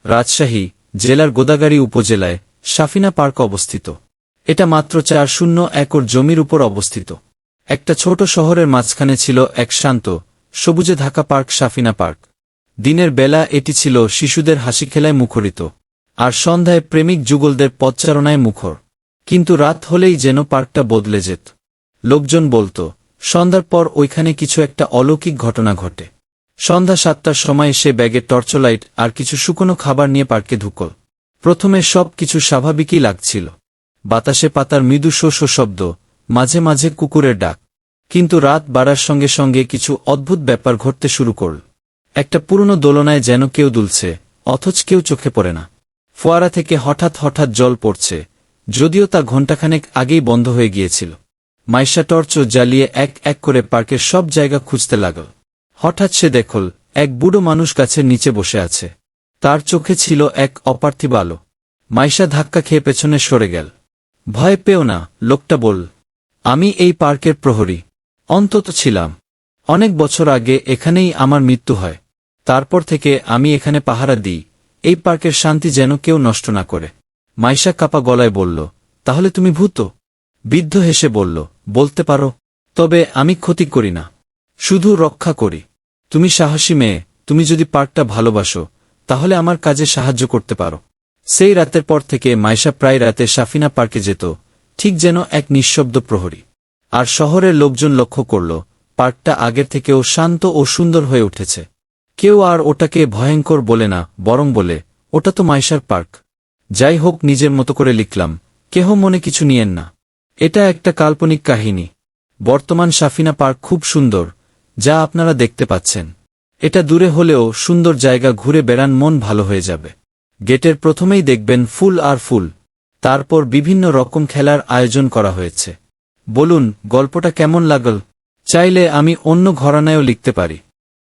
রাজশাহী জেলার গোদাগাড়ী উপজেলায় সাফিনা পার্ক অবস্থিত। এটা মাত্র ৪০ একর জমির উপর অবস্থিত। একটা ছোট শহরের মাঝখানে ছিল এক শান্ত সবুজে ঢাকা পার্ক, সাফিনা পার্ক। দিনের বেলা এটি ছিল শিশুদের হাসিখেলায় মুখরিত, আর সন্ধ্যায় প্রেমিক যুগলদের পথচারণায় মুখর। কিন্তু রাত হলেই যেন পার্কটা বদলে যেত। লোকজন বলত, সন্ধ্যার পর ওইখানে কিছু একটা অলৌকিক ঘটনা ঘটে। সন্ধ্যা ৭টার সময় সে ব্যাগে টর্চলাইট আর কিছু শুকনো খাবার নিয়ে পার্কে ঢুকল। প্রথমে সব কিছু স্বাভাবিকই লাগছিল। বাতাসে পাতার মৃদু শো শো শব্দ, মাঝে মাঝে কুকুরের ডাক। কিন্তু রাত বাড়ার সঙ্গে সঙ্গে কিছু অদ্ভুত ব্যাপার ঘটতে শুরু করল। একটা পুরনো দোলনায় যেন কেউ দুলছে, অথচ কেউ চোখে পড়ে না। ফোয়ারা থেকে হঠাৎ হঠাৎ জল পড়ছে, যদিও তা ঘণ্টাখানেক আগেই বন্ধ হয়ে গিয়েছিল। মাইশা টর্চ জ্বালিয়ে এক এক করে পার্কের সব জায়গা খুঁজতে লাগল। হঠাৎ সে দেখল এক বুড়ো মানুষ গাছের নিচে বসে আছে। তার চোখে ছিল এক অপার্থিব আলো। মাইশা ধাক্কা খেয়ে পেছনে সরে গেল। ভয় পেও না, লোকটা বলল। আমি এই পার্কের প্রহরী। অন্তত ছিলাম। অনেক বছর আগে এখানেই আমার মৃত্যু হয়। তারপর থেকে আমি এখানে পাহারা দিই, এই পার্কের শান্তি যেন কেউ নষ্ট না করে। মাইশা কাপা গলায় বলল, তাহলে তুমি ভূত? বৃদ্ধ হেসে বলল, বলতে পারো। তবে আমি ক্ষতি করি না, শুধু রক্ষা করি। তুমি সাহসী মেয়ে, তুমি যদি পার্কটা ভালোবাসো তাহলে আমার কাজে সাহায্য করতে পারো। সেই রাতের পর থেকে মাইশা প্রায় রাতে সাফিনা পার্কে যেত, ঠিক যেন এক নিঃশব্দ প্রহরী। আর শহরের লোকজন লক্ষ্য করল, পার্কটা আগের থেকেও শান্ত ও সুন্দর হয়ে উঠেছে। কেউ আর ওটাকে ভয়ঙ্কর বলে না, বরং বলে, ওটা তো মাইশার পার্ক। যাই হোক, নিজের মতো করে লিখলাম, কেহ মনে কিছু নিয়েন না। এটা একটা কাল্পনিক কাহিনী। বর্তমান সাফিনা পার্ক খুব সুন্দর, যা আপনারা দেখতে পাচ্ছেন। এটা দূরে হলেও সুন্দর জায়গা, ঘুরে বেড়ান, মন ভালো হয়ে যাবে। গেটের প্রথমেই দেখবেন ফুল আর ফুল। তারপর বিভিন্ন রকম খেলার আয়োজন করা হয়েছে। বলুন, গল্পটা কেমন লাগল? চাইলে আমি অন্য ঘরানায়ও লিখতে পারি।